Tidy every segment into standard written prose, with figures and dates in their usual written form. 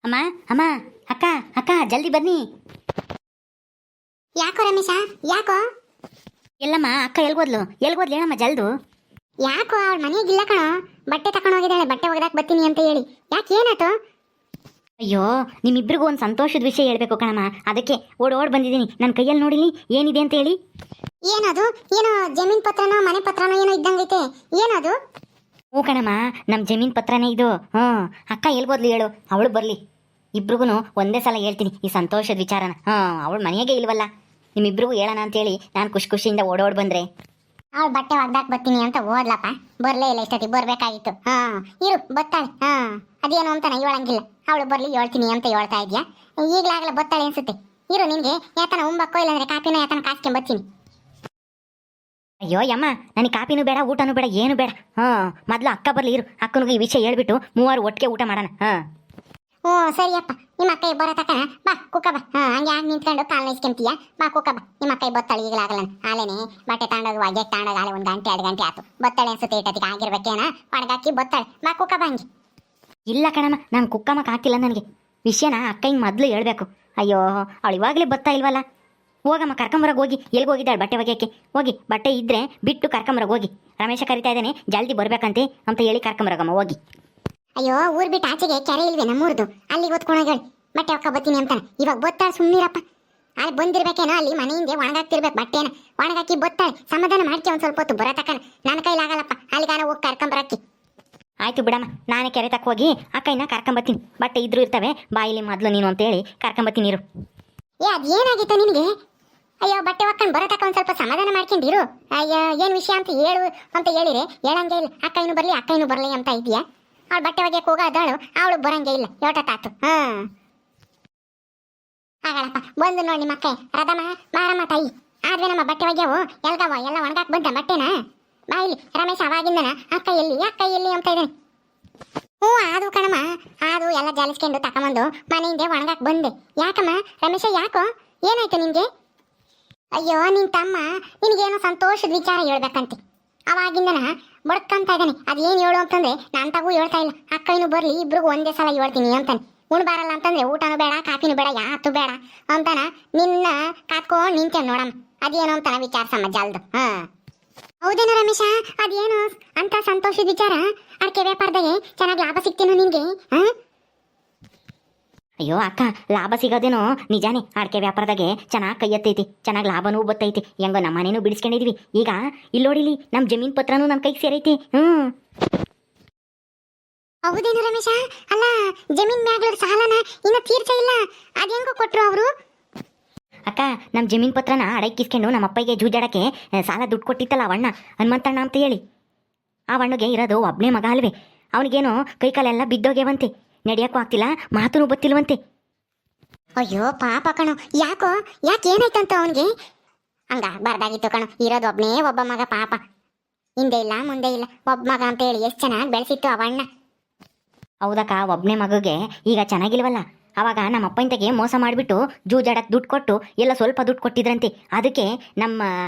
ಅಮ್ಮ ಅಮ್ಮ, ಅಕ್ಕ ಅಕ್ಕ ಜಲ್ದಿ ಬನ್ನಿ. ಯಾಕೋ ರಮೇಶ, ಯಾಕೋ? ಎಲ್ಲಮ್ಮ ಅಕ್ಕ ಎಲ್ಗೋದ್ಲು ಹೇಳಮ್ಮ ಜಲ್ದು. ಯಾಕೋ ಅವಳ ಮನೆಗಿಲ್ಲ ಕಣೋ, ಬಟ್ಟೆ ತಕೊಂಡು ಹೋಗಿದ್ದಾಳೆ, ಬಟ್ಟೆ ಒಗದಾಕ್ ಬರ್ತೀನಿ ಅಂತ ಹೇಳಿ. ಯಾಕೆ, ಏನಾಯ್ತು? ಅಯ್ಯೋ, ನಿಮ್ಮಿಬ್ರಿಗೂ ಒಂದು ಸಂತೋಷದ ವಿಷಯ ಹೇಳ್ಬೇಕು ಕಣಮ್ಮ, ಅದಕ್ಕೆ ಓಡ್ ಬಂದಿದ್ದೀನಿ. ನನ್ನ ಕೈಯಲ್ಲಿ ನೋಡಿಲಿ ಏನಿದೆ ಅಂತ ಹೇಳಿ. ಏನದು? ಏನೋ ಜಮೀನ್ ಪತ್ರನೋ ಮನೆ ಪತ್ರನೋ ಏನೋ ಇದ್ದಂಗೈತೆ, ಏನದು? ಹ್ಞೂ ಕಣಮ್ಮ, ನಮ್ಮ ಜಮೀನ್ ಪತ್ರನೇ ಇದು. ಅಕ್ಕ ಎಲ್ಗೋದ್ಲು ಹೇಳು, ಅವಳು ಬರಲಿ. ಇಬ್ರಿಗೂ ಒಂದೇ ಸಲ ಹೇಳ್ತೀನಿ ಈ ಸಂತೋಷದ ವಿಚಾರನ. ಅವಳು ಮನೆಯಾಗೆ ಇಲ್ವಲ್ಲ, ನಿಮ್ಮಿಬ್ರಿಗೂ ಹೇಳೋಣ ಅಂತೇಳಿ ನಾನು ಖುಷಿಯಿಂದ ಓಡೋಡ್ ಬಂದ್ರೆ. ಅವಳು ಬಟ್ಟೆ ಒಗ್ದಾಕ್ ಬರ್ತೀನಿ ಅಂತ ಓದ್ಲಪ್ಪ, ಬರ್ಲೇ ಇಲ್ಲ. ಇಷ್ಟೊತ್ತಿಗೆ ಬರ್ಬೇಕಾಗಿತ್ತು. ಇರು ಬತ್ತಾಳೆ. ಅದೇನು ಅಂತ ಹೇಳಂಗಿಲ್ಲ. ಅವಳು ಬರ್ಲಿ ಹೇಳ್ತೀನಿ ಅಂತ ಹೇಳ್ತಾ ಇದ್ಯಾ, ಈಗಲಾಗಲೇ ಬತ್ತಾಳೆ ಅನ್ಸುತ್ತೆ. ಇರು, ನಿನ್ಗೆ ಯಾತನ ಉಂಬಕ್ಕೋ ಇಲ್ಲಾಂದ್ರೆ ಕಾಪಿನ ಯಾತನ ಕಾಸ್ಕೊಂಡ್ ಬರ್ತೀನಿ. ಅಯ್ಯೋ ಯಮ್ಮ, ನನಗೆ ಕಾಪಿನೂ ಬೇಡ, ಊಟನೂ ಬೇಡ, ಏನು ಬೇಡ. ಮೊದಲು ಅಕ್ಕ ಬರಲಿ, ಇರು. ಅಕ್ಕನಿಗೆ ಈ ವಿಷಯ ಹೇಳ್ಬಿಟ್ಟು ಮೂವರು ಒಟ್ಟಿಗೆ ಊಟ ಮಾಡೋಣ. ಹ್ಞೂ ಸರಿಯಪ್ಪ, ನಿಮ್ಮ ಅಕ್ಕ ಬರೋ ತಕನ ಬಾ ಕುಕ್ಕ ಬಾ. ಹಂಗೆ ಆಗಿ ನಿಂತ್ಕೊಂಡು ಕಾಲು ನಿಸ್ಕೊಂತೀಯ, ಬಾ ಕುಕ್ಕ ಬಾ. ನಿಮ್ಮ ಅಕ್ಕ ಬತ್ತಾಳೆ ಈಗಲಾಗಲ್ಲ. ಆಲೇನೆ ಬಟ್ಟೆ ತಗೊಂಡೋಗಿ ಒಗೆ ತಗೊಂಡೋಗಿ ಆಲೆ 1 ಗಂಟೆ 2 ಗಂಟೆ ಆಯ್ತು. ಬತ್ತಾಳೆ ಅನ್ಸುತ್ತೆ, ಇಟ್ಟತಿಗೆ ಆಗಿರ್ಬೇಕೇನ, ಒಣಗಾಕಿ ಬತ್ತಾಳೆ. ಬಾ ಕುಕ್ಕ ಬಾ. ಹಂಗೆ ಇಲ್ಲ ಕಣಮ್ಮ, ನಾನು ಕುಕ್ಕಮ್ಮಕ್ಕೆ ಹಾಕಿಲ್ಲ. ನನಗೆ ವಿಷಯನ ಅಕ್ಕ ಹಿಂಗೆ ಮೊದಲು ಹೇಳ್ಬೇಕು. ಅಯ್ಯೋ, ಅವಳು ಇವಾಗಲೇ ಬತ್ತಾ ಇಲ್ವಲ್ಲ. ಹೋಗಮ್ಮ, ಕರ್ಕೊಂಬರಗೆ ಹೋಗಿ. ಎಲ್ಲಿಗೆ ಹೋಗಿದ್ದಾಳೆ ಬಟ್ಟೆ ಒಗೆಯೋಕ್ಕೆ? ಹೋಗಿ, ಬಟ್ಟೆ ಇದ್ದರೆ ಬಿಟ್ಟು ಕರ್ಕೊಂಬರಗೆ ಹೋಗಿ. ರಮೇಶ ಕರಿತಾ ಇದ್ದಾನೆ, ಜಲ್ದಿ ಬರ್ಬೇಕಂತೆ ಅಂತ ಹೇಳಿ ಕರ್ಕೊಂಬರಗಮ್ಮ ಹೋಗಿ. ಅಯ್ಯೋ, ಊರ್ ಬಿಟ್ಟು ಆಚೆಗೆ ಕೆರೆ ಇಲ್ವೇ ನಮ್ಮೂರ್ದು, ಅಲ್ಲಿಗೆ ಹೊತ್ಕೊಂಡೋಗಿ ಬಟ್ಟೆ ಒಕ್ಕ ಬತ್ತೀನಿ ಅಂತಾನೆ. ಇವಾಗ ಬತ್ತಾಳೆ, ಸುಮ್ಮನಿರಪ್ಪ. ಅಲ್ಲಿ ಬಂದಿರ್ಬೇಕೇನೋ, ಅಲ್ಲಿ ಮನೆಯಿಂದ ಒಣಗಾಕ್ತಿರ್ಬೇಕು ಬಟ್ಟೆನ. ಒಣಗಾಕಿ ಬತ್ತಾಳೆ, ಸಮಾಧಾನ ಮಾಡ್ಕೆ ಒಂದು ಸ್ವಲ್ಪ ಹೊತ್ತು ಬರೋ ತಕನ. ನನ್ನ ಕೈಲಾಗಲ್ಲಪ್ಪ, ಅಲ್ಲಿಗಾನ ಹೋಗಿ ಕರ್ಕೊಂಬರಕ್ಕೆ. ಆಯ್ತು ಬಿಡಮ್ಮ, ನಾನೇ ಕೆರೆ ತಕ್ಕ ಹೋಗಿ ಅಕ್ಕಯ್ಯನ ಕರ್ಕೊಂಬತ್ತೀನಿ. ಬಟ್ಟೆ ಇದ್ರೂ ಇರ್ತವೆ, ಬಾಯಿಲಿ ಮೊದಲು ನೀನು ಅಂತೇಳಿ ಕರ್ಕೊಂಬತ್ತೀನಿ ಇರು. ಅದೇನಾಗಿತ್ತು ನಿನಗೆ? ಅಯ್ಯೋ, ಬಟ್ಟೆ ಒಕ್ಕೊಂಡು ಬರೋ ತಕ್ಕ ಒಂದು ಸ್ವಲ್ಪ ಸಮಾಧಾನ ಮಾಡ್ಕೊಂಡಿರು. ಅಯ್ಯೋ, ಏನು ವಿಷಯ ಅಂತ ಹೇಳು ಅಂತ ಹೇಳಿರೆ ಹೇಳಂಗೆ ಇಲ್ಲ. ಅಕ್ಕಯ್ಯನು ಬರಲಿ ಅಂತ ಇದೆಯಾ? ಅವಳು ಬಟ್ಟೆ ಒಗೆಯಕ್ಕೆ ಹೋಗೋದಾಳು, ಅವಳು ಬರಂಗೆ ಇಲ್ಲ. ಯೋಟತಾತು. ಆಗಲ್ಲಪ್ಪ, ಬಂದು ನೋಡಿ ನಿಮ್ಮ ಅಕ್ಕ ರದಮ್ಮ ಮಾರಮ್ಮ ತಾಯಿ. ಆದ್ವೇ ನಮ್ಮ ಬಟ್ಟೆ ಒಗ್ಯಾವು ಎಲ್ಗವ ಎಲ್ಲ ಒಣಗಾಕ್ ಬಂದ ಬಟ್ಟೆನ. ಬಾ ಇಲ್ಲಿ ರಮೇಶ್, ಅವಾಗಿಂದನ ಅಕ್ಕ ಎಲ್ಲಿ ಅಂತ ಇದ್ದಾನೆ. ಹ್ಞೂ, ಅದು ಕಣಮ್ಮ, ಅದು ಎಲ್ಲ ಜಾಲಿಸ್ಕೊಂಡು ತಕೊಂಬಂದು ಮನೆಯಿಂದ ಒಣಗಾಕ್ ಬಂದೆ. ಯಾಕಮ್ಮ ರಮೇಶ, ಯಾಕೋ ಏನಾಯ್ತು ನಿನ್ಗೆ? ಅಯ್ಯೋ, ನಿನ್ ತಮ್ಮ ನಿನಗೇನೋ ಸಂತೋಷದ ವಿಚಾರ ಹೇಳ್ಬೇಕಂತೆ. ಅವಾಗಿಂದನ ಬಡ್ಕಂತ ಇದ್ದಾನೆ. ಅದೇನು ಹೇಳು ಅಂತಂದ್ರೆ ನಾನು ತಗೂ ಹೇಳ್ತಾ ಇಲ್ಲ. ಅಕ್ಕಯ್ಯನು ಬರಲಿ, ಇಬ್ರಿಗೂ ಒಂದೇ ಸಲ ಹೇಳ್ತೀನಿ ಅಂತಾನೆ. ಉಣ್ಬಾರಲ್ಲ ಅಂತಂದ್ರೆ ಊಟನೂ ಬೇಡ, ಕಾಫಿನೂ ಬೇಡ, ಯಾತು ಬೇಡ ಅಂತಾನ. ನಿನ್ನ ಕಾತ್ಕೊಂಡು ನಿಂತೇನೆ ನೋಡಮ್ಮ, ಅದೇನು ಅಂತಾನ ವಿಚಾರಿಸಮ್ಮ ಜಲ್ದು. ಹೌದೇನೋ ರಮೇಶ, ಅದೇನು ಅಂತ ಸಂತೋಷದ ವಿಚಾರ? ಅಡಿಕೆ ವ್ಯಾಪಾರದಾಗೆ ಚೆನ್ನಾಗಿ ಲಾಭ ಸಿಗ್ತೇನೋ ನಿನ್ಗೆ? ಅಯ್ಯೋ ಅಕ್ಕ, ಲಾಭ ಸಿಗೋದೇನೋ ನಿಜಾನೇ. ಅಡಿಕೆ ವ್ಯಾಪಾರದಾಗೆ ಚೆನ್ನಾಗಿ ಕೈ ಎತ್ತೈತಿ, ಚೆನ್ನಾಗಿ ಲಾಭನೂ ಬತ್ತೈತಿ. ಹೆಂಗೋ ನಮ್ಮ ಮನೇನೂ ಬಿಡಿಸ್ಕೊಂಡಿದ್ವಿ. ಈಗ ಇಲ್ಲೋಡಿಲಿ ನಮ್ಮ ಜಮೀನ್ ಪತ್ರನೂ ನನ್ನ ಕೈಗೆ ಸೇರೈತಿ. ಹೌದೇನು ರಮೇಶ? ಅಲ್ಲ, ಜಮೀನ್ ಮ್ಯಾಗ್ಲ ಸಾಲನ ಇನ್ನ ತೀರ್ಸ ಇಲ್ಲ, ಅದೇಂಗೋ ಕೊಟ್ರು ಅವರು? ಅಕ್ಕ, ನಮ್ಮ ಜಮೀನ್ ಪತ್ರನ ಅಡೈಕಿಸ್ಕೊಂಡು ನಮ್ಮ ಅಪ್ಪಗೆ ಜೂಜಾಡಕ್ಕೆ ಸಾಲ ದುಡ್ಡು ಕೊಟ್ಟಿತ್ತಲ್ಲ ಅವಣ್ಣ, ಹನುಮಂತಣ್ಣ ಅಂತ ಹೇಳಿ. ಆ ಅಣ್ಣಗೆ ಇರೋದು ಒಬ್ಬನೇ ಮಗ ಅಲ್ವೇ. ಅವನಿಗೇನೋ ಕೈಕಾಲೆಲ್ಲ ಬಿದ್ದೋಗ್ಯವಂತೆ, ನಡೆಯೋಕ್ಕೂ ಆಗ್ತಿಲ್ಲ, ಮಾತೂ ಗೊತ್ತಿಲ್ವಂತೆ. ಅಯ್ಯೋ ಪಾಪ ಕಣೋ, ಯಾಕೆ ಏನಾಯ್ತಂತ ಅವನಿಗೆ? ಹಂಗ ಬರ್ದಾಗಿತ್ತು ಕಣೋ, ಇರೋದು ಒಬ್ಬ ಮಗ ಪಾಪ. ಹಿಂದೆ ಇಲ್ಲ ಮುಂದೆ ಇಲ್ಲ, ಒಬ್ಬ ಮಗ ಅಂತ ಹೇಳಿ ಎಷ್ಟು ಚೆನ್ನಾಗಿ ಬೆಳೆಸಿತ್ತು ಅವಣ್ಣ. ಹೌದಕ್ಕ, ಒಬ್ಬನೇ ಮಗುಗೆ ಈಗ ಚೆನ್ನಾಗಿಲ್ವಲ್ಲ. ಅವಾಗ ನಮ್ಮ ಅಪ್ಪಂತಗೆ ಮೋಸ ಮಾಡಿಬಿಟ್ಟು ಜೂಜಾಡಕ್ಕೆ ದುಡ್ಡು ಕೊಟ್ಟು ಎಲ್ಲ ಸ್ವಲ್ಪ ದುಡ್ಡು ಕೊಟ್ಟಿದ್ರಂತೆ. ಅದಕ್ಕೆ ನಮ್ಮ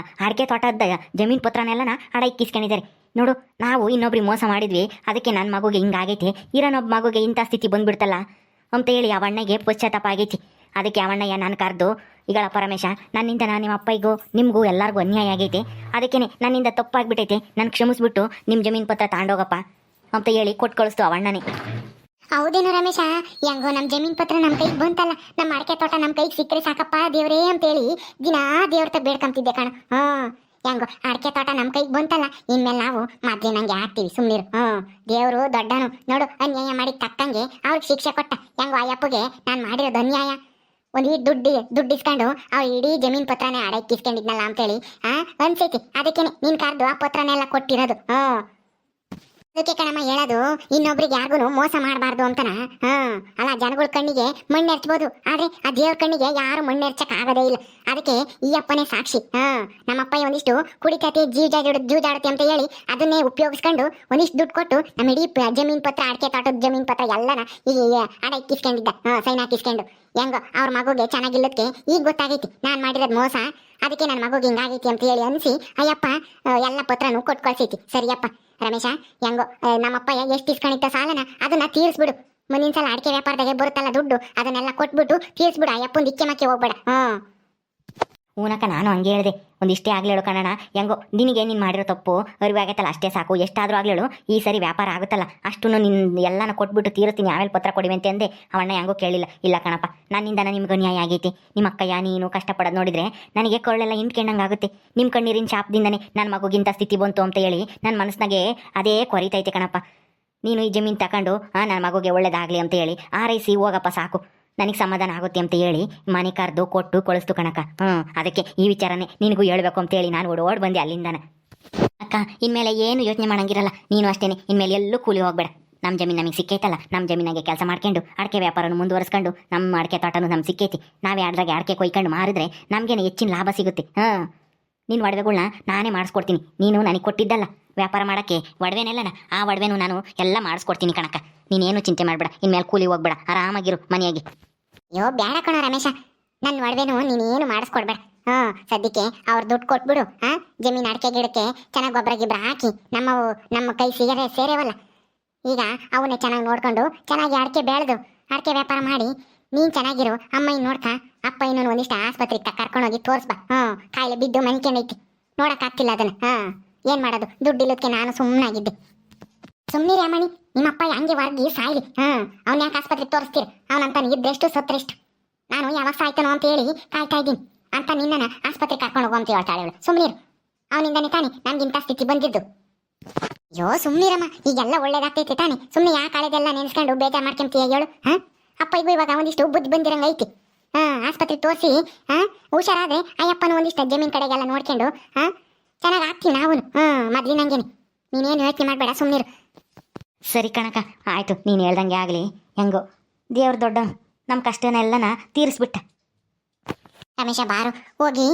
ಅಡಿಕೆ ತೋಟದ ಜಮೀನು ಪತ್ರನೆಲ್ಲನ ಅಡೈಕಿಸ್ಕೊಂಡಿದ್ದಾರೆ ನೋಡು. ನಾವು ಇನ್ನೊಬ್ರಿಗೆ ಮೋಸ ಮಾಡಿದ್ವಿ, ಅದಕ್ಕೆ ನನ್ನ ಮಗುಗೆ ಹಿಂಗಾಗೈತೆ, ಇರೋನೊಬ್ಬ ಮಗುಗೆ ಇಂಥ ಸ್ಥಿತಿ ಬಂದ್ಬಿಡ್ತಲ್ಲ ಅಂತ ಹೇಳಿ ಅವಣ್ಣಗೆ ಪಶ್ಚಾತ್ತಾಪ ಆಗೈತಿ. ಅದಕ್ಕೆ ಅವಣ್ಣಯ್ಯ ನಾನು ಕರೆದು, ಈಗಳ ಪರಮೇಶ, ನನ್ನಿಂದ ನಿಮ್ಮ ಅಪ್ಪಯ್ಗೂ ನಿಮಗೂ ಎಲ್ಲರಿಗೂ ಅನ್ಯಾಯ ಆಗೈತೆ, ಅದಕ್ಕೇ ನನ್ನಿಂದ ತಪ್ಪಾಗ್ಬಿಟ್ಟೈತೆ, ನನ್ನ ಕ್ಷಮಿಸ್ಬಿಟ್ಟು ನಿಮ್ಮ ಜಮೀನು ಪತ್ರ ತಗೊಂಡೋಗಪ್ಪ ಅಂತ ಹೇಳಿ ಕೊಟ್ಟು ಕಳಿಸ್ತು ಅವಣ್ಣನೇ. ಹೌದೇನು ರಮೇಶ? ಹೆಂಗೋ ನಮ್ಮ ಜಮೀನ್ ಪತ್ರ ನಮ್ಮ ಕೈಗೆ ಬಂತಲ್ಲ, ನಮ್ಮ ಅಡಿಕೆ ತೋಟ ನಮ್ಮ ಕೈಗೆ ಸಿಕ್ಕರೆ ಸಾಕಪ್ಪ ದೇವ್ರೇ ಅಂತೇಳಿ ದಿನಾ ದೇವ್ರ ತ ಬೇಡ್ಕೊಂತಿದ್ದೆ ಕಣ. ಹೆಂಗೋ ಅಡಿಕೆ ತೋಟ ನಮ್ಮ ಕೈಗೆ ಬಂತಲ್ಲ, ಇನ್ಮೇಲೆ ನಾವು ಮೊದ್ಲೇ ನಂಗೆ ಹಾಕ್ತೀವಿ, ಸುಮ್ಮನಿರು. ದೇವರು ದೊಡ್ಡನು ನೋಡು, ಅನ್ಯಾಯ ಮಾಡಿ ತಕ್ಕಂಗೆ ಅವ್ರಿಗೆ ಶಿಕ್ಷೆ ಕೊಟ್ಟ. ಹೆಂಗೋ ಆ ಅಪ್ಪಗೆ ನಾನು ಮಾಡಿರೋದು ಅನ್ಯಾಯ. ಒಂದು ದುಡ್ಡು ಇಸ್ಕೊಂಡು ಅವ್ರು ಇಡೀ ಜಮೀನ್ ಪತ್ರನೇ ಅಡೈಕಿಸ್ಕೊಂಡಿದ್ನಲ್ಲ ಅಂತೇಳಿ ಅನ್ಸೈತಿ. ಅದಕ್ಕೇನೆ ನೀನ್ ಕರೆದು ಆ ಪತ್ರನೆಲ್ಲ ಕೊಟ್ಟಿರೋದು. ಅದಕ್ಕೆ ಕಣಮ್ಮ ಹೇಳೋದು, ಇನ್ನೊಬ್ರಿಗೆ ಯಾರಿಗೂ ಮೋಸ ಮಾಡಬಾರ್ದು ಅಂತನ. ಅಲ್ಲ, ಜನಗಳ ಕಣ್ಣಿಗೆ ಮಣ್ಣು ಎರ್ಚ್ಬೋದು, ಆದ್ರೆ ಆ ದೇವ್ರ ಕಣ್ಣಿಗೆ ಯಾರು ಮಣ್ಣು ಎರ್ಚಕ್ ಆಗೋದೇ ಇಲ್ಲ. ಅದಕ್ಕೆ ಈ ಅಪ್ಪನೇ ಸಾಕ್ಷಿ. ನಮ್ಮಪ್ಪ ಒಂದಿಷ್ಟು ಕುಡಿತತೆ ಜೂಜಾಡುತ್ತೆ ಅಂತ ಹೇಳಿ ಅದನ್ನೇ ಉಪಯೋಗಿಸ್ಕೊಂಡು ಒಂದಿಷ್ಟು ದುಡ್ಡು ಕೊಟ್ಟು ನಮ್ಮ ಇಡೀ ಜಮೀನ್ ಪತ್ರ, ಅಡಿಕೆ ತೋಟದ ಜಮೀನ್ ಪತ್ರ ಎಲ್ಲನ ಈ ಅಡ ಇಕ್ಕಿಸ್ಕೊಂಡಿದ್ದ, ಸೈನ್ ಹಾಕಿಸ್ಕೊಂಡು. ಹೆಂಗೋ ಅವ್ರ ಮಗುಗೆ ಚೆನ್ನಾಗಿಲ್ಲದಕ್ಕೆ ಈಗ ಗೊತ್ತಾಗೈತಿ ನಾನು ಮಾಡಿರೋದು ಮೋಸ, ಅದಕ್ಕೆ ನನ್ನ ಮಗುಗೆ ಹಿಂಗಾಗೈತಿ ಅಂತ ಹೇಳಿ ಅನ್ಸಿ ಅಯ್ಯಪ್ಪ ಎಲ್ಲ ಪತ್ರನೂ ಕೊಟ್ಟು ಕಳ್ಸೈತಿ. ಸರಿಯಪ್ಪ ರಮೇಶ, ಹೆಂಗೋ ನಮ್ಮಪ್ಪ ಎಷ್ಟು ಇಸ್ಕೊಂಡಿದ್ದ ಸಾಲನ ಅದನ್ನ ತೀರಿಸ್ಬಿಡು. ಮುಂದಿನ ಸಲ ಅಡಿಕೆ ವ್ಯಾಪಾರದಾಗೆ ಬರುತ್ತಲ್ಲ ದುಡ್ಡು ಅದನ್ನೆಲ್ಲ ಕೊಟ್ಬಿಟ್ಟು ತೀರ್ಸ್ಬಿಡು ಆ ಅಪ್ಪಂದು ಇಕ್ಕೆ ಮಕ್ಕೆ ಹೋಗ್ಬೇಡ. ಹೂನಕ್ಕ ನಾನು ಹಂಗೆ ಹೇಳಿದೆ. ಒಂದಿಷ್ಟೇ ಆಗ್ಲೇಳು ಕಣಣ್ಣ, ಹೆಂಗೋ ನಿನಗೆ ನೀನು ಮಾಡಿರೋ ತಪ್ಪು ಅರಿವಾಗೈತಲ್ಲ ಅಷ್ಟೇ ಸಾಕು. ಎಷ್ಟಾದರೂ ಆಗ್ಲೇಳು ಈ ಸರಿ ವ್ಯಾಪಾರ ಆಗುತ್ತಲ್ಲ ಅಷ್ಟು ನಿನ್ನ ಎಲ್ಲನ ಕೊಟ್ಬಿಟ್ಟು ತೀರಿಸ್ತೀನಿ, ಆಮೇಲೆ ಪತ್ರ ಕೊಡಿವೆ ಅಂತ ಅಂದೆ. ಅವಣ್ಣ ಹೆಂಗೋ ಕೇಳಿಲ್ಲ. ಇಲ್ಲ ಕಣಪ್ಪ, ನನ್ನಿಂದನ ನಿಮ್ಗೆ ನ್ಯಾಯ ಆಗೈತಿ. ನಿಮ್ಮ ಅಕ್ಕಯ್ಯ ನೀನು ಕಷ್ಟಪಡೋದು ನೋಡಿದ್ರೆ ನನಗೆ ಕೊಳ್ಳೆಲ್ಲ ಹಿಂಡ್ಕೊಂಡಂಗಾಗುತ್ತೆ. ನಿಮ್ಮ ಕಣ್ಣೀರಿನ ಶಾಪದಿಂದನೇ ನನ್ನ ಮಗುಗಿಂತ ಸ್ಥಿತಿ ಬಂತು ಅಂತ ಹೇಳಿ ನನ್ನ ಮನಸ್ಸಿನಾಗೆ ಅದೇ ಕೊರಿತೈತೆ ಕಣಪ್ಪ. ನೀನು ಈ ಜಮೀನು ತಗೊಂಡು ನನ್ನ ಮಗುಗೆ ಒಳ್ಳೇದಾಗಲಿ ಅಂತ ಹೇಳಿ ಆರೈಸಿ ಹೋಗಪ್ಪ ಸಾಕು, ನನಗೆ ಸಮಾಧಾನ ಆಗುತ್ತೆ ಅಂತ ಹೇಳಿ ಮನೆ ಕರೆದು ಕೊಟ್ಟು ಕಳಿಸ್ತು ಕಣಕ್ಕ. ಅದಕ್ಕೆ ಈ ವಿಚಾರನೇ ನಿನಗೂ ಹೇಳ್ಬೇಕು ಅಂತೇಳಿ ನಾನು ಓಡ್ ಬಂದೆ ಅಲ್ಲಿಂದನ. ಅಕ್ಕ ಇನ್ಮೇಲೆ ಏನು ಯೋಚನೆ ಮಾಡಂಗಿರಲ್ಲ, ನೀನು ಅಷ್ಟೇನೆ. ಇನ್ಮೇಲೆ ಎಲ್ಲೂ ಕೂಲಿ ಹೋಗ್ಬೇಡ. ನಮ್ಮ ಜಮೀನು ನಮಗೆ ಸಿಕ್ಕೈತಲ್ಲ, ನಮ್ಮ ಜಮೀನಾಗೆ ಕೆಲಸ ಮಾಡ್ಕೊಂಡು ಅಡಿಕೆ ವ್ಯಾಪಾರನ ಮುಂದುವರಿಸ್ಕೊಂಡು ನಮ್ಮ ಅಡಿಕೆ ತೋಟನೂ ನಮ್ಗೆ ಸಿಕ್ಕೈತಿ. ನಾವೇ ಆಡ್ರಾಗೆ ಅಡಿಕೆ ಕೊಯ್ಕೊಂಡು ಮಾರಿದ್ರೆ ನಮಗೇನೆ ಹೆಚ್ಚಿನ ಲಾಭ ಸಿಗುತ್ತೆ. ನಿನ್ನ ಒಡವೆಗಳ್ನ ನಾನೇ ಮಾಡಿಸ್ಕೊಡ್ತೀನಿ. ನೀನು ನನಗೆ ಕೊಟ್ಟಿದ್ದಲ್ಲ ವ್ಯಾಪಾರ ಮಾಡೋಕ್ಕೆ ಒಡವೆನೆಲ್ಲನ, ಆ ಒಡವೆನೂ ನಾನು ಎಲ್ಲ ಮಾಡಿಸ್ಕೊಡ್ತೀನಿ ಕಣಕ್ಕ. ನೀನೇನು ಚಿಂತೆ ಮಾಡಬೇಡ, ಇನ್ಮೇಲೆ ಕೂಲಿ ಹೋಗ್ಬೇಡ, ಆರಾಮಾಗಿರು ಮನೆಯಾಗಿ. ಅಯ್ಯೋ ಬೇಡ ಕಣೋ ರಮೇಶ, ನನ್ನ ಒಡವೆನು ನೀನೇನು ಮಾಡಿಸ್ಕೊಡ್ಬೇಡ. ಸದ್ಯಕ್ಕೆ ಅವ್ರು ದುಡ್ಡು ಕೊಟ್ಬಿಡು. ಜಮೀನು ಅಡಿಕೆ ಗಿಡಕ್ಕೆ ಚೆನ್ನಾಗಿ ಗೊಬ್ಬರ ಗಿಬ್ಬರ ಹಾಕಿ ನಮ್ಮ ಕೈ ಸೇರೇವಲ್ಲ, ಈಗ ಅವನ್ನೇ ಚೆನ್ನಾಗಿ ನೋಡ್ಕೊಂಡು ಚೆನ್ನಾಗಿ ಅಡಿಕೆ ಬೆಳೆದು ಅಡಿಕೆ ವ್ಯಾಪಾರ ಮಾಡಿ ನೀನು ಚೆನ್ನಾಗಿರು. ಅಮ್ಮ ನೋಡ್ಕ, ಅಪ್ಪ ಇನ್ನೊಂದು ಒಂದಿಷ್ಟು ಆಸ್ಪತ್ರೆಗೆ ಕರ್ಕೊಂಡೋಗಿ ತೋರಿಸ್ಬಾ. ಕಾಯಿಲೆ ಬಿದ್ದು ಮನ್ಕೊಂಡೈತಿ, ನೋಡೋಕ್ಕಾಗ್ತಿಲ್ಲ ಅದನ್ನು. ಏನು ಮಾಡೋದು, ದುಡ್ಡು ಇಲ್ಲದಕ್ಕೆ ನಾನು ಸುಮ್ಮನಾಗಿದ್ದೆ. ಸುಮ್ಮನಿರಿ ಅಮ್ಮಣಿ, ನಿಮ್ಮಪ್ಪ ಹಂಗೆ ವರ್ಗಿ ಸಾಯ್ಲಿ. ಅವ್ನ ಯಾಕೆ ಆಸ್ಪತ್ರೆಗೆ ತೋರಿಸ್ತೀರ? ಅವನಂತ ಇದ್ದೆಷ್ಟು ಸತ್ರೆಷ್ಟು. ನಾನು ಯಾವಾಗ ಸಾಯ್ತಾನೋ ಅಂತ ಹೇಳಿ ಕಾಯ್ತಾ ಇದ್ದೀನಿ ಅಂತ ನಿನ್ನನ್ನು ಆಸ್ಪತ್ರೆಗೆ ಕರ್ಕೊಂಡು ಹೋಗೋ ಅಂತ ಹೇಳ್ತಾಳೆ ಅವಳು. ಸುಮ್ಮನಿರು, ಅವನಿಂದನೇ ತಾನೆ ನಮ್ಗಿಂತ ಸ್ಥಿತಿ ಬಂದಿದ್ದು. ಅಯ್ಯೋ ಸುಮ್ಮನಿರಮ್ಮ, ಈಗೆಲ್ಲ ಒಳ್ಳೇದಾಗ್ತೈತೆ ತಾನೆ. ಸುಮ್ಮನೆ ಯಾಕೆ ಕಳೆದೆಲ್ಲ ನೆನೆಸ್ಕೊಂಡು ಬೇಜಾರು ಮಾಡ್ಕೊಂತೀಯ ಹೇಳು. ಅಪ್ಪಗೂ ಇವಾಗ ಒಂದಿಷ್ಟು ಬುದ್ಧಿ ಬಂದಿರಂಗ ಐತಿ. ಆಸ್ಪತ್ರೆಗೆ ತೋರಿಸಿ ಹುಷಾರಾದ್ರೆ ಅಯ್ಯಪ್ಪನ ಒಂದಿಷ್ಟು ಜಮೀನ್ ಕಡೆಗೆಲ್ಲ ನೋಡ್ಕೊಂಡು ಚೆನ್ನಾಗಿ ಆಗ್ತೀವಿ ನಾವು. ಮೊದ್ಲಿನಂಗೇನೆ ನೀನೇನು ಯೋಚನೆ ಮಾಡಬೇಡ, ಸುಮ್ಮನಿರು. ಸರಿ ಕಣಕ್ಕ, ಆಯಿತು, ನೀನು ಹೇಳ್ದಂಗೆ ಆಗಲಿ. ಹೆಂಗೋ ದೇವ್ರ ದೊಡ್ಡ ನಮ್ಮ ಕಷ್ಟನೆಲ್ಲನ ತೀರಿಸ್ಬಿಟ್ಟ. ರಮೇಶ ಬಾರು, ಹೋಗಿ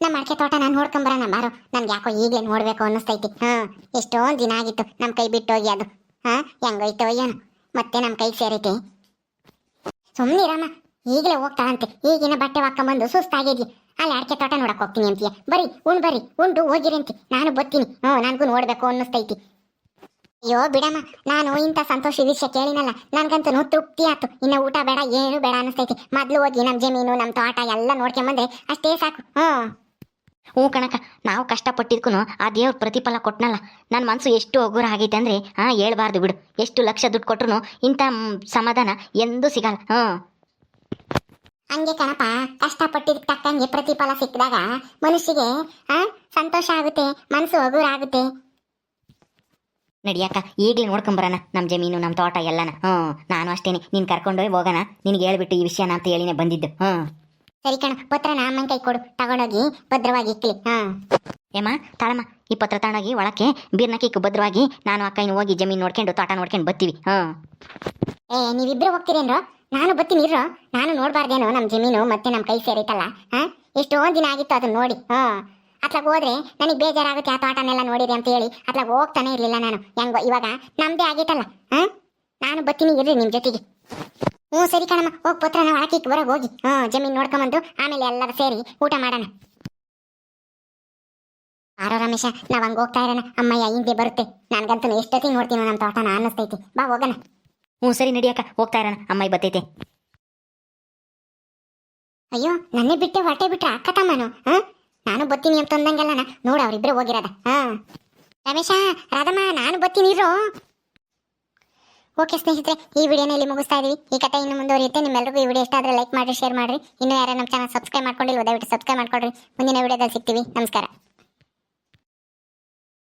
ನಮ್ಮ ಅಡಿಕೆ ತೋಟ ನಾನು ನೋಡ್ಕೊಂಬರೋಣ ಬಾರು. ನನ್ಗೆ ಯಾಕೋ ಈಗಲೇ ನೋಡ್ಬೇಕು ಅನ್ನಿಸ್ತೈತಿ. ಎಷ್ಟೊಂದು ದಿನ ಆಗಿತ್ತು ನಮ್ಮ ಕೈ ಬಿಟ್ಟು ಹೋಗಿ ಅದು. ಹೆಂಗೋಯ್ತೋ ಏನೋ ಮತ್ತೆ ನಮ್ಮ ಕೈ ಸೇರೈತಿ. ಸುಮ್ಮನಿರಮ್ಮ, ಈಗಲೇ ಹೋಗ್ತಾಳಂತೆ. ಈಗಿನ ಬಟ್ಟೆ ಹಾಕೊಂಬಂದು ಸುಸ್ತಾಗಿದ್ವಿ. ಅಲ್ಲಿ ಅಡಿಕೆ ತೋಟ ನೋಡಕ್ ಹೋಗ್ತೀನಿ ಅಂತೀಯ. ಬರ್ರಿ ಉಂಡು ಹೋಗಿರಿ ಅಂತಿ. ನಾನು ಬರ್ತೀನಿ. ನನಗೂ ನೋಡ್ಬೇಕು ಅನ್ನಿಸ್ತೈತಿ. ಅಯ್ಯೋ ಬಿಡಮ್ಮ, ನಾನು ಇಂಥ ಸಂತೋಷ ವಿಷಯ ಕೇಳಿನಲ್ಲ, ನನ್ಗಂತೂ ತೃಪ್ತಿ ಆಯ್ತು. ಇನ್ನು ಊಟ ಬೇಡ, ಏನು ಬೇಡ ಅನ್ನಿಸ್ತೈತಿ. ಮೊದ್ಲು ಹೋಗಿ ನಮ್ಮ ಜಮೀನು ನಮ್ಮ ತೋಟ ಎಲ್ಲ ನೋಡ್ಕೊಂಬಂದ್ರೆ ಅಷ್ಟೇ ಸಾಕು. ಹ್ಞೂ ಕಣಕ್ಕ, ನಾವು ಕಷ್ಟಪಟ್ಟಿದ್ಕೂ ಆ ದೇವ್ರ ಪ್ರತಿಫಲ ಕೊಟ್ಟನಲ್ಲ. ನನ್ನ ಮನಸ್ಸು ಎಷ್ಟು ಒಗ್ಗೂರ ಆಗೈತೆ ಅಂದರೆ ಹೇಳ್ಬಾರ್ದು ಬಿಡು. ಎಷ್ಟು ಲಕ್ಷ ದುಡ್ಡು ಕೊಟ್ರು ಇಂಥ ಸಮಾಧಾನ ಎಂದೂ ಸಿಗಲ್ಲ. ಹಂಗೆ ಕಣಪ್ಪ, ಕಷ್ಟಪಟ್ಟಿದ್ದಕ್ಕೆ ತಕ್ಕಂಗೆ ಪ್ರತಿಫಲ ಸಿಕ್ಕಿದಾಗ ಮನುಷ್ಯಗೆ ಸಂತೋಷ ಆಗುತ್ತೆ, ಮನಸ್ಸು ಒಗ್ಗೂರ ಆಗುತ್ತೆ. ನಡಿಯಕ್ಕ, ಈಗಲೇ ನೋಡ್ಕೊಂಬರೋಣ ನಮ್ಮ ಜಮೀನು ನಮ್ಮ ತೋಟ ಎಲ್ಲನ. ನಾನು ಅಷ್ಟೇನೆ, ನೀನು ಕರ್ಕೊಂಡೋಗಿ ಹೋಗೋಣ. ನಿನಗೆ ಹೇಳ್ಬಿಟ್ಟು ಈ ವಿಷಯನ ಅಂತ ಹೇಳಿನೇ ಬಂದಿದ್ದು. ಸರಿ ಕಣ, ಪತ್ರನ ಅಮ್ಮನ ಕೈ ಕೊಡು, ತಗೊಂಡೋಗಿ ಭದ್ರವಾಗಿ ಇಕ್ಲಿ. ಏಮ್ಮ ತಾಳಮ್ಮ, ಈ ಪತ್ರ ತಗೊಂಡೋಗಿ ಒಳಕ್ಕೆ ಬೀರ್ನಕ್ಕಿಕ್ಕು ಭದ್ರವಾಗಿ. ನಾನು ಅಕ್ಕಯ್ಯನ ಹೋಗಿ ಜಮೀನು ನೋಡ್ಕೊಂಡು ತೋಟ ನೋಡ್ಕೊಂಡು ಬರ್ತೀವಿ. ನೀವಿಬ್ರು ಹೋಗ್ತೀರೇನ್ರೋ? ನಾನು ಬರ್ತೀನಿ ಇರೋ. ನಾನು ನೋಡ್ಬಾರ್ದೇನೋ ನಮ್ಮ ಜಮೀನು ಮತ್ತೆ ನಮ್ಮ ಕೈ ಸೇರೈತಲ್ಲ. ಎಷ್ಟೊಂದು ದಿನ ಆಗಿತ್ತು ಅದನ್ನ ನೋಡಿ. ಅತ್ಲಾಗ ಹೋದ್ರೆ ನನಗೆ ಬೇಜಾರಾಗುತ್ತೆ, ಆ ತೋಟನೆಲ್ಲ ನೋಡಿದೆ ಅಂತ ಹೇಳಿ ಅತ್ಲಾಗ ಹೋಗ್ತಾನೆ ಇರಲಿಲ್ಲ ನಾನು. ಹೆಂಗೋ ಇವಾಗ ನಮ್ದೇ ಆಗೈತಲ್ಲ. ನಾನು ಬರ್ತೀನಿ ಇರ್ರಿ ನಿಮ್ಮ ಜೊತೆಗೆ. ಸರಿ ಕಣಮ್ಮ, ಹೋಗಿ ಪತ್ರನ ಒಳಕ್ಕೆ ಬರೋಗಿ ಹೋಗಿ ಜಮೀನು ನೋಡ್ಕೊಂಬಂದು ಆಮೇಲೆ ಎಲ್ಲರೂ ಸೇರಿ ಊಟ ಮಾಡೋಣ. ಆರೋ ರಮೇಶ, ನಾವು ಹಂಗೆ ಹೋಗ್ತಾ ಇರೋಣ. ಅಮ್ಮಯ್ಯ ಹಿಂದೆ ಬರುತ್ತೆ. ನನ್ಗಂತೂ ಎಷ್ಟೊತ್ತಿಗೆ ನೋಡ್ತೀನೋ ನಮ್ಮ ತೋಟನ ಅನ್ನಿಸ್ತೈತಿ. ಬಾ ಹೋಗೋಣ. ಸರಿ ನಡಿಯಕ್ಕ, ಹೋಗ್ತಾ ಇರೋಣ. ಅಮ್ಮಯ್ಯ ಬರ್ತೈತೆ. ಅಯ್ಯೋ, ನನ್ನೇ ಬಿಟ್ಟೆ ಹೊಟ್ಟೆ ಬಿಟ್ರೆ ಅಕ್ಕ ತಮ್ಮನು. ನಾನು ಬರ್ತೀನಿ ಅಂತ ಅಂದಂಗೆಲ್ಲ ನೋಡು ಅವ್ರಿಬ್ರು ಹೋಗಿರೋದ. ರಮೇಶ, ರಾಧಮ್ಮ, ನಾನು ಬರ್ತೀನಿ ಇರೋ. ಓಕೆ ಸ್ನೇಹಿತರೆ, ಈ ವಿಡಿಯೋನ ಇಲ್ಲಿ ಮುಗಿಸ್ತಾ ಇದೀವಿ. ಈ ಕಥೆ ಇನ್ನು ಮುಂದುವರಿಯುತ್ತೆ. ನಿಮ್ಮೆಲ್ಲರಿಗೂ ಈ ವಿಡಿಯೋ ಇಷ್ಟ ಆದರೆ ಲೈಕ್ ಮಾಡಿ, ಶೇರ್ ಮಾಡಿರಿ. ಇನ್ನೂ ಯಾರು ನಮ್ಮ ಚಾನಲ್ ಸಬ್ಸ್ಕ್ರೈಬ್ ಮಾಡ್ಕೊಂಡಿಲ್ಲ, ದಯವಿಟ್ಟು ಸಬ್ಸ್ಕ್ರೈಬ್ ಮಾಡ್ಕೊಳ್ರಿ. ಮುಂದಿನ ವಿಡಿಯೋದಲ್ಲಿ ಸಿಗ್ತೀವಿ. ನಮಸ್ಕಾರ.